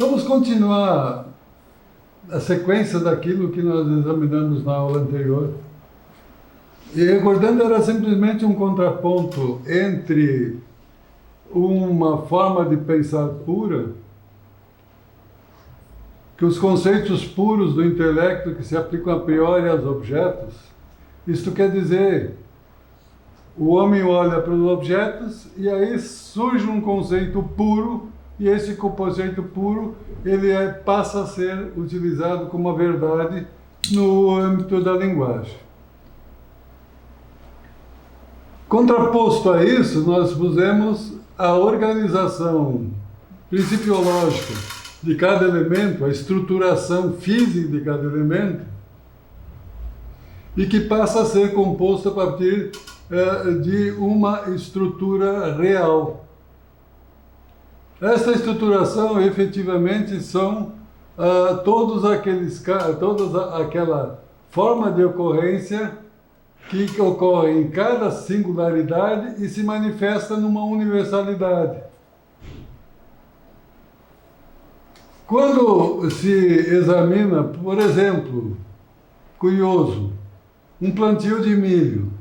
Vamos continuar a sequência daquilo que nós examinamos na aula anterior. E recordando, era simplesmente um contraponto entre uma forma de pensar pura, que os conceitos puros do intelecto que se aplicam a priori aos objetos, isto quer dizer, o homem olha para os objetos e aí surge um conceito puro, e esse conceito puro passa a ser utilizado como a verdade no âmbito da linguagem. Contraposto a isso, nós pusemos a organização principiológica de cada elemento, a estruturação física de cada elemento, e que passa a ser composto a partir de uma estrutura real. Essa estruturação, efetivamente, são toda aquela forma de ocorrência que ocorre em cada singularidade e se manifesta numa universalidade. Quando se examina, por exemplo, curioso, um plantio de milho,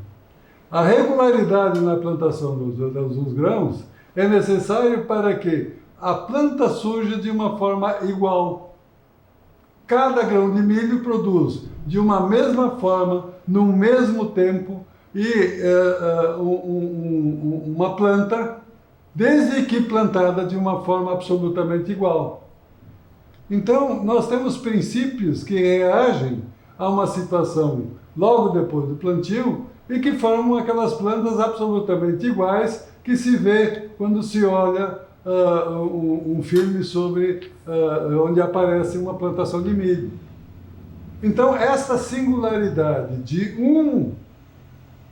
a regularidade na plantação dos grãos é necessário para que a planta surja de uma forma igual. Cada grão de milho produz de uma mesma forma, no mesmo tempo, e uma planta, desde que plantada de uma forma absolutamente igual. Então, nós temos princípios que reagem a uma situação logo depois do plantio e que formam aquelas plantas absolutamente iguais que se vê quando se olha um filme sobre onde aparece uma plantação de milho. Então, essa singularidade de um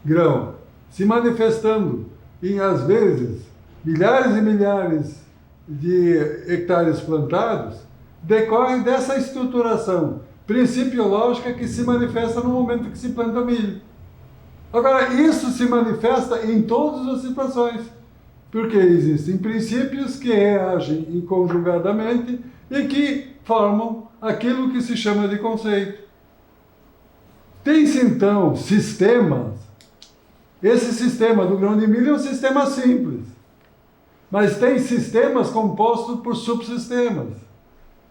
grão se manifestando em, às vezes, milhares e milhares de hectares plantados, decorre dessa estruturação principiológica que se manifesta no momento que se planta milho. Agora, isso se manifesta em todas as situações, porque existem princípios que reagem conjugadamente e que formam aquilo que se chama de conceito. Tem-se, então, sistemas. Esse sistema do grão de milho é um sistema simples, mas tem sistemas compostos por subsistemas.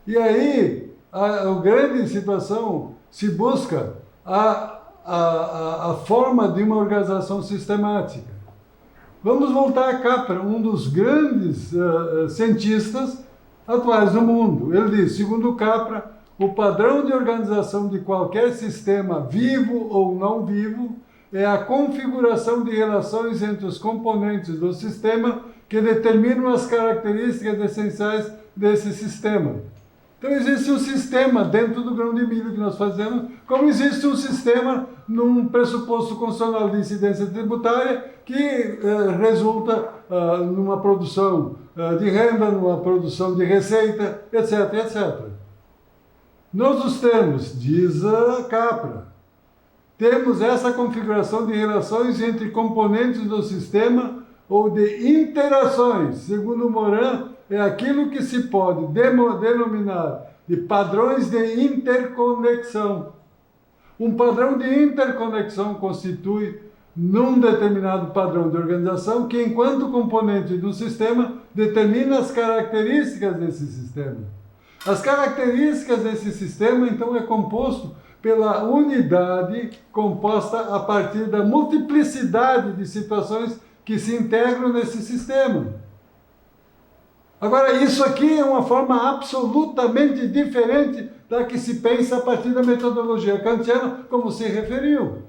E aí, a grande situação se busca a forma de uma organização sistemática. Vamos voltar a Capra, um dos grandes cientistas atuais do mundo. Ele diz, segundo Capra, o padrão de organização de qualquer sistema, vivo ou não vivo, é a configuração de relações entre os componentes do sistema que determinam as características essenciais desse sistema. Então, existe um sistema dentro do grão de milho que nós fazemos, como existe um sistema num pressuposto constitucional de incidência tributária que resulta numa produção de renda, numa produção de receita, etc, etc. Nós os temos, diz a Capra, temos essa configuração de relações entre componentes do sistema ou de interações. Segundo Morin, é aquilo que se pode denominar de padrões de interconexão. Um padrão de interconexão constitui num determinado padrão de organização que, enquanto componente do sistema, determina as características desse sistema. As características desse sistema, então, é composto pela unidade composta a partir da multiplicidade de situações que se integram nesse sistema. Agora, isso aqui é uma forma absolutamente diferente da que se pensa a partir da metodologia kantiana, como se referiu.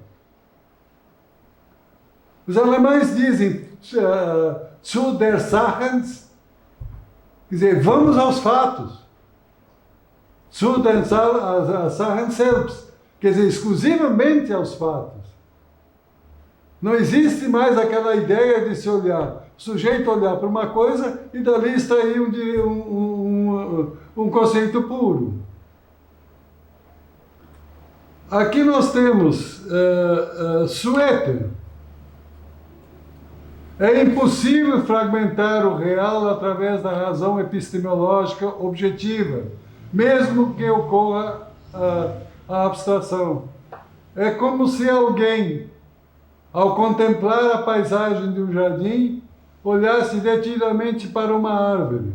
Os alemães dizem zu der Sachen, quer dizer, vamos aos fatos. Zu den Sachen selbst, quer dizer, exclusivamente aos fatos. Não existe mais aquela ideia de se olhar, o sujeito olhar para uma coisa e dali extrair um conceito puro. Aqui nós temos Suéter. É impossível fragmentar o real através da razão epistemológica objetiva, mesmo que ocorra a abstração. É como se alguém, ao contemplar a paisagem de um jardim, olhasse detidamente para uma árvore.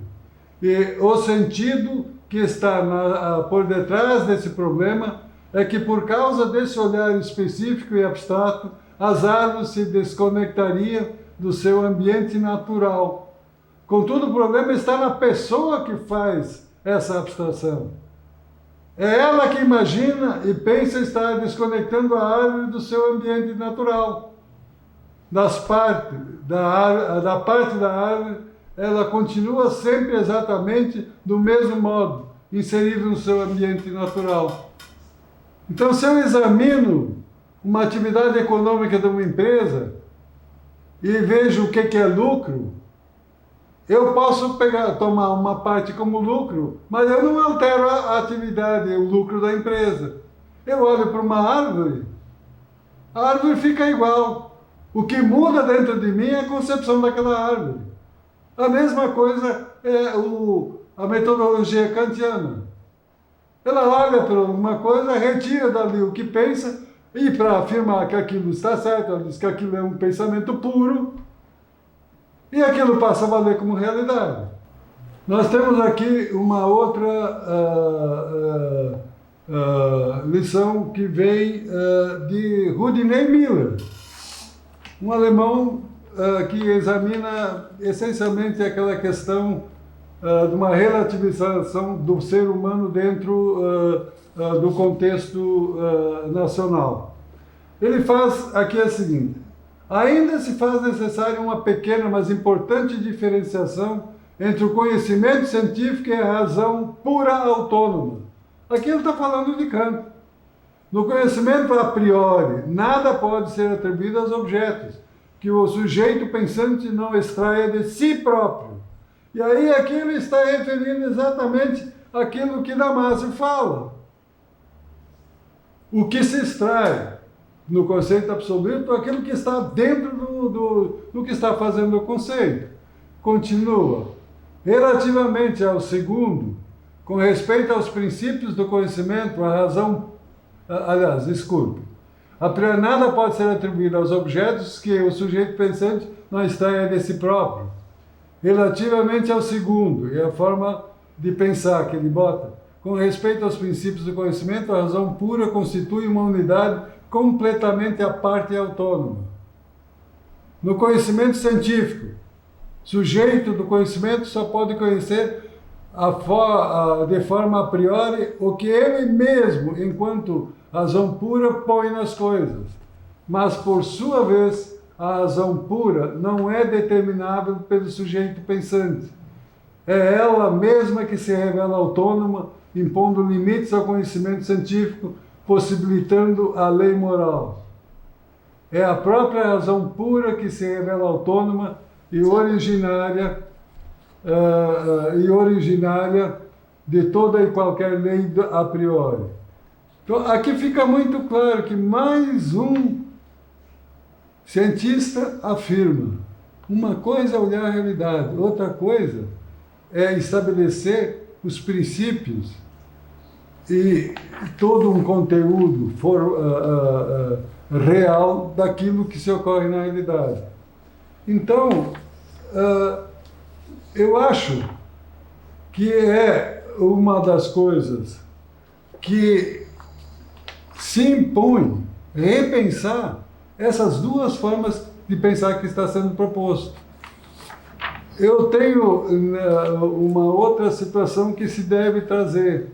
E o sentido que está por detrás desse problema é que, por causa desse olhar específico e abstrato, as árvores se desconectariam do seu ambiente natural. Contudo, o problema está na pessoa que faz essa abstração. É ela que imagina e pensa estar desconectando a árvore do seu ambiente natural. Da parte da árvore, ela continua sempre exatamente do mesmo modo, inserida no seu ambiente natural. Então, se eu examino uma atividade econômica de uma empresa e vejo o que é lucro, eu posso tomar uma parte como lucro, mas eu não altero a atividade, o lucro da empresa. Eu olho para uma árvore, a árvore fica igual. O que muda dentro de mim é a concepção daquela árvore. A mesma coisa é a metodologia kantiana. Ela olha para uma coisa, retira dali o que pensa, e para afirmar que aquilo está certo, ela diz que aquilo é um pensamento puro, e aquilo passa a valer como realidade. Nós temos aqui uma outra lição que vem de Rudney Miller, um alemão que examina essencialmente aquela questão de uma relativização do ser humano dentro do contexto nacional. Ele faz aqui a seguinte: ainda se faz necessária uma pequena, mas importante diferenciação entre o conhecimento científico e a razão pura autônoma. Aqui ele está falando de Kant. No conhecimento a priori, nada pode ser atribuído aos objetos, que o sujeito pensante não extraia de si próprio. E aí aqui ele está referindo exatamente aquilo que Damasio fala. O que se extrai no conceito absoluto, aquilo que está dentro do que está fazendo o conceito. Continua. Relativamente ao segundo, com respeito aos princípios do conhecimento, a razão... A priori nada pode ser atribuído aos objetos que o sujeito pensante não extraia de si próprio. Relativamente ao segundo, e a forma de pensar que ele bota, com respeito aos princípios do conhecimento, a razão pura constitui uma unidade completamente à parte e autônoma. No conhecimento científico, sujeito do conhecimento só pode conhecer de forma a priori o que ele mesmo, enquanto razão pura, põe nas coisas. Mas, por sua vez, a razão pura não é determinável pelo sujeito pensante. É ela mesma que se revela autônoma, impondo limites ao conhecimento científico, possibilitando a lei moral. É a própria razão pura que se revela autônoma e originária de toda e qualquer lei a priori. Então, aqui fica muito claro que mais um cientista afirma: uma coisa é olhar a realidade, outra coisa é estabelecer os princípios e todo um conteúdo real daquilo que se ocorre na realidade. Então, eu acho que é uma das coisas que se impõe repensar essas duas formas de pensar que está sendo proposto. Eu tenho uma outra situação que se deve trazer.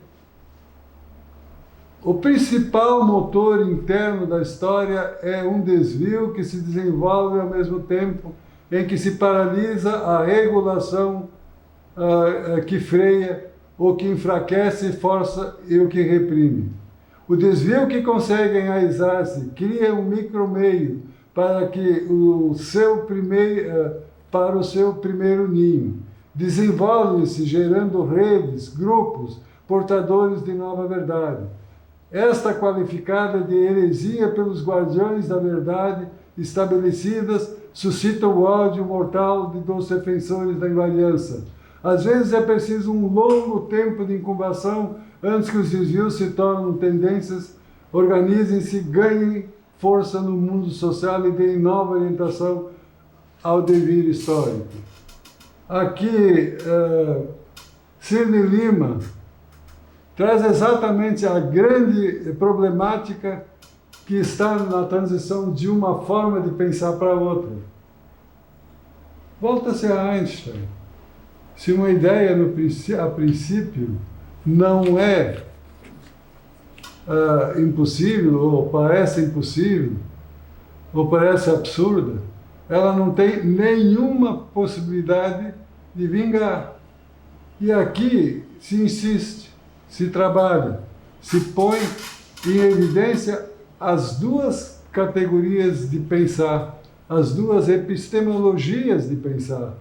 O principal motor interno da história é um desvio que se desenvolve ao mesmo tempo em que se paralisa a regulação que freia, ou que enfraquece, força e o que reprime. O desvio que consegue enraizar-se cria um micromeio para o seu primeiro ninho. Desenvolve-se gerando redes, grupos, portadores de nova verdade. Esta qualificada de heresia pelos guardiões da verdade estabelecidas suscita o ódio mortal dos defensores da invariância. Às vezes é preciso um longo tempo de incubação antes que os desvios se tornem tendências, organizem-se, ganhem força no mundo social e deem nova orientação ao devir histórico. Aqui, Cirne Lima traz exatamente a grande problemática que está na transição de uma forma de pensar para outra. Volta-se a Einstein. Se uma ideia, a princípio, não é impossível, ou parece impossível, ou parece absurda, ela não tem nenhuma possibilidade de vingar. E aqui se insiste, se trabalha, se põe em evidência as duas categorias de pensar, as duas epistemologias de pensar,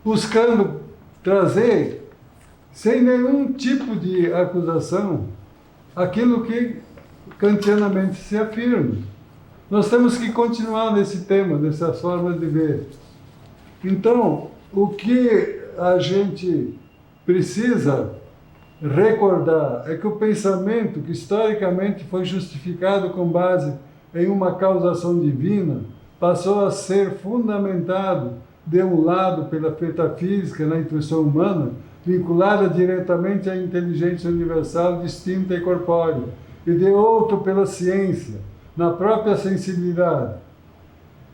buscando trazer, sem nenhum tipo de acusação, aquilo que kantianamente se afirma. Nós temos que continuar nesse tema, nessas formas de ver. Então, o que a gente precisa recordar é que o pensamento que historicamente foi justificado com base em uma causação divina passou a ser fundamentado, de um lado, pela metafísica, na intuição humana, vinculada diretamente à inteligência universal distinta e corpórea, e de outro pela ciência, na própria sensibilidade.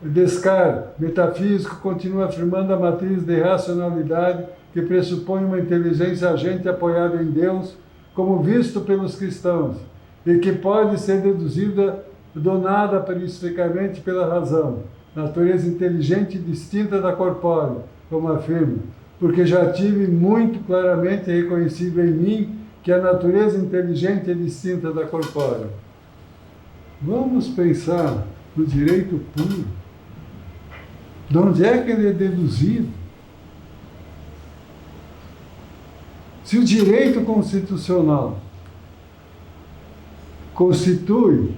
Descartes, metafísico, continua afirmando a matriz de racionalidade que pressupõe uma inteligência agente apoiada em Deus, como visto pelos cristãos, e que pode ser deduzida do nada periodicamente pela razão, natureza inteligente e distinta da corpórea, como afirma, porque já tive muito claramente reconhecido em mim que a natureza inteligente é distinta da corpórea. Vamos pensar no direito puro. De onde é que ele é deduzido? Se o direito constitucional constitui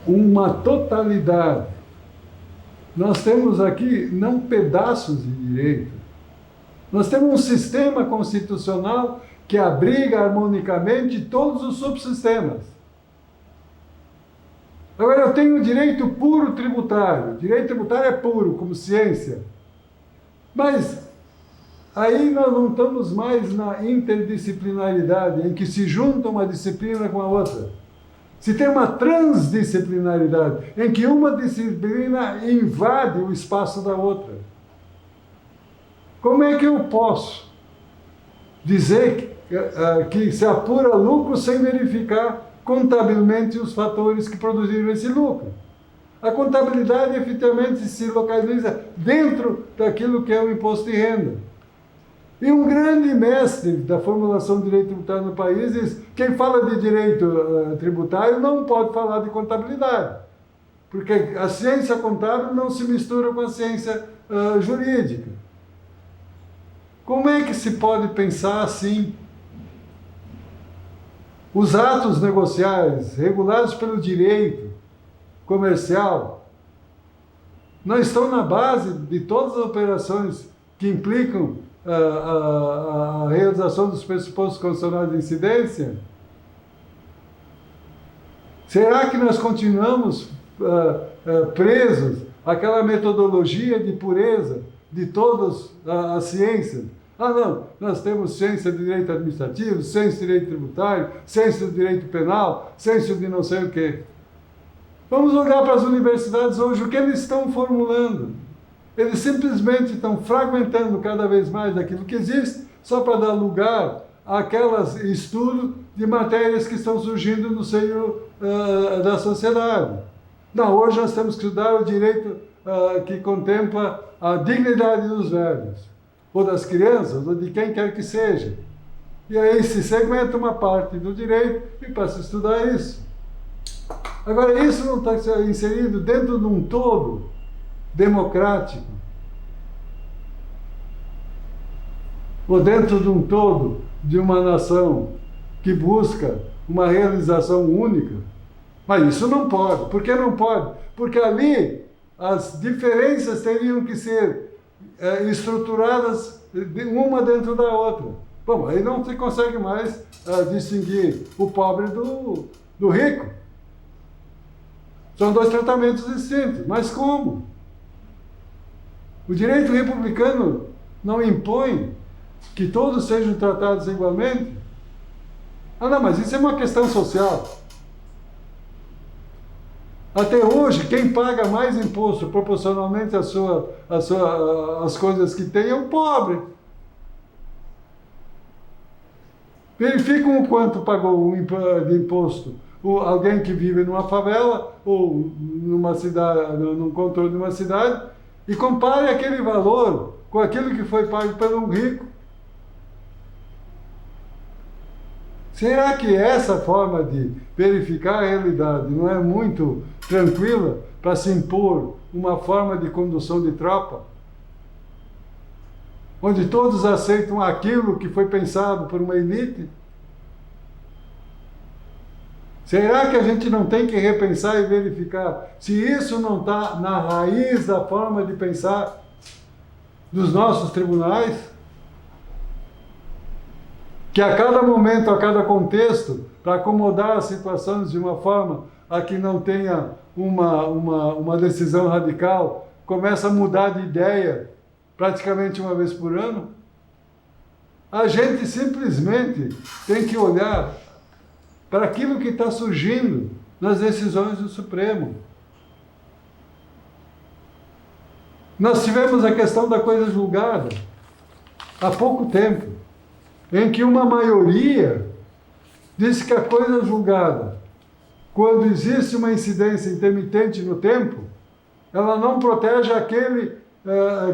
uma totalidade, nós temos aqui não pedaços de direito, nós temos um sistema constitucional que abriga harmonicamente todos os subsistemas. Agora, eu tenho o direito puro tributário. O direito tributário é puro, como ciência. Mas aí nós não estamos mais na interdisciplinaridade, em que se junta uma disciplina com a outra. Se tem uma transdisciplinaridade, em que uma disciplina invade o espaço da outra. Como é que eu posso dizer que se apura lucro sem verificar contabilmente os fatores que produziram esse lucro? A contabilidade efetivamente se localiza dentro daquilo que é o imposto de renda. E um grande mestre da formulação do direito tributário no país diz: quem fala de direito tributário não pode falar de contabilidade, porque a ciência contábil não se mistura com a ciência jurídica. Como é que se pode pensar assim? Os atos negociais regulados pelo direito comercial não estão na base de todas as operações que implicam a realização dos pressupostos constitucionais de incidência? Será que nós continuamos presos àquela metodologia de pureza de todas as ciências? Ah, não, nós temos ciência de direito administrativo, ciência de direito tributário, ciência de direito penal, ciência de não sei o quê. Vamos olhar para as universidades hoje, o que eles estão formulando? Eles simplesmente estão fragmentando cada vez mais aquilo que existe, só para dar lugar àquelas estudos de matérias que estão surgindo no seio da sociedade. Não, hoje nós temos que estudar o direito que contempla a dignidade dos velhos, ou das crianças, ou de quem quer que seja. E aí se segmenta uma parte do direito e passa a estudar isso. Agora, isso não está inserido dentro de um todo democrático, ou dentro de um todo de uma nação que busca uma realização única. Mas isso não pode. Por que não pode? Porque ali as diferenças teriam que ser estruturadas uma dentro da outra. Bom, aí não se consegue mais distinguir o pobre do rico. São dois tratamentos distintos. Mas como? O direito republicano não impõe que todos sejam tratados igualmente? Ah, não, mas isso é uma questão social. Até hoje, quem paga mais imposto proporcionalmente às coisas que tem é o pobre. Verificam o quanto pagou de imposto alguém que vive numa favela ou numa cidade, num controle de uma cidade, e compare aquele valor com aquilo que foi pago pelo rico. Será que essa forma de verificar a realidade não é muito tranquila para se impor uma forma de condução de tropa? Onde todos aceitam aquilo que foi pensado por uma elite? Será que a gente não tem que repensar e verificar se isso não está na raiz da forma de pensar dos nossos tribunais? Que a cada momento, a cada contexto, para acomodar as situações de uma forma a que não tenha uma decisão radical, começa a mudar de ideia praticamente uma vez por ano? A gente simplesmente tem que olhar para aquilo que está surgindo nas decisões do Supremo. Nós tivemos a questão da coisa julgada há pouco tempo, em que uma maioria disse que a coisa julgada, quando existe uma incidência intermitente no tempo, ela não protege aquele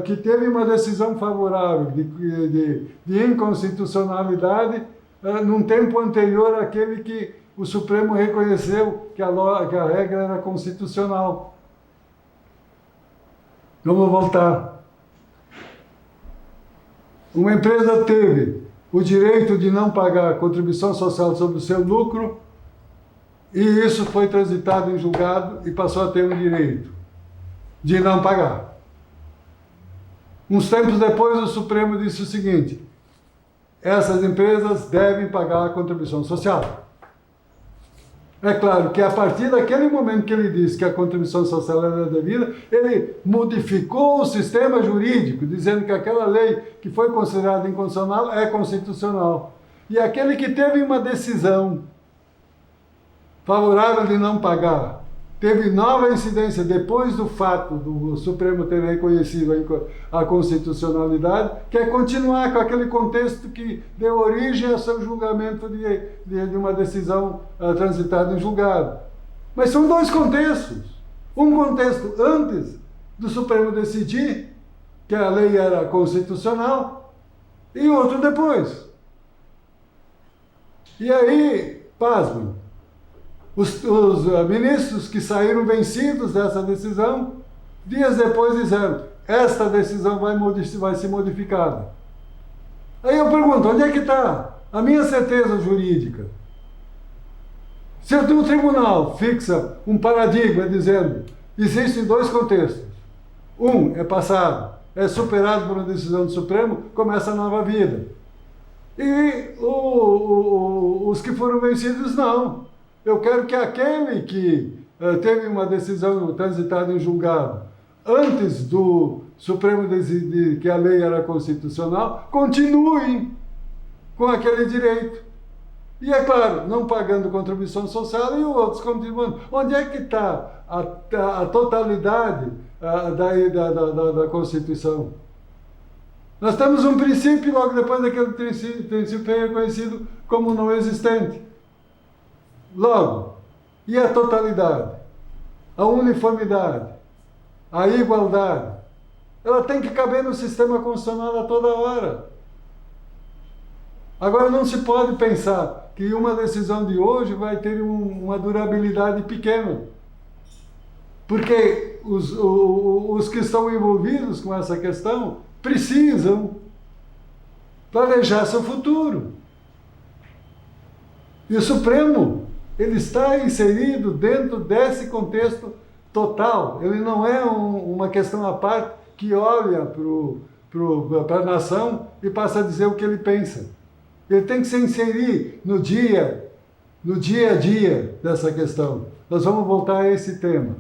que teve uma decisão favorável de inconstitucionalidade num tempo anterior àquele que o Supremo reconheceu que a regra era constitucional. Vamos voltar. Uma empresa teve o direito de não pagar contribuição social sobre o seu lucro, e isso foi transitado em julgado e passou a ter o direito de não pagar. Uns tempos depois, o Supremo disse o seguinte: essas empresas devem pagar a contribuição social. É claro que a partir daquele momento que ele disse que a contribuição social era devida, ele modificou o sistema jurídico, dizendo que aquela lei que foi considerada inconstitucional é constitucional. E aquele que teve uma decisão favorável de não pagar, teve nova incidência depois do fato do Supremo ter reconhecido a constitucionalidade, quer continuar com aquele contexto que deu origem ao seu julgamento de uma decisão transitada em julgado. Mas são dois contextos. Um contexto antes do Supremo decidir que a lei era constitucional e outro depois. E aí, pasmem, os ministros que saíram vencidos dessa decisão, dias depois disseram: esta decisão vai ser modificada. Aí eu pergunto, onde é que está a minha certeza jurídica? Se o tribunal fixa um paradigma dizendo existem dois contextos, um é passado, é superado por uma decisão do Supremo, começa a nova vida. E os que foram vencidos não. Eu quero que aquele que teve uma decisão transitada em julgado antes do Supremo decidir que a lei era constitucional, continue com aquele direito. E, é claro, não pagando contribuição social e outros continuando. Onde é que está a totalidade da Constituição? Nós temos um princípio e logo depois daquele princípio é reconhecido como não existente. Logo, e a totalidade, a uniformidade, a igualdade, ela tem que caber no sistema constitucional a toda hora. Agora, não se pode pensar que uma decisão de hoje vai ter uma durabilidade pequena, porque os que estão envolvidos com essa questão precisam planejar seu futuro. E o Supremo, ele está inserido dentro desse contexto total. Ele não é uma questão à parte que olha para a nação e passa a dizer o que ele pensa. Ele tem que se inserir no dia a dia dessa questão. Nós vamos voltar a esse tema.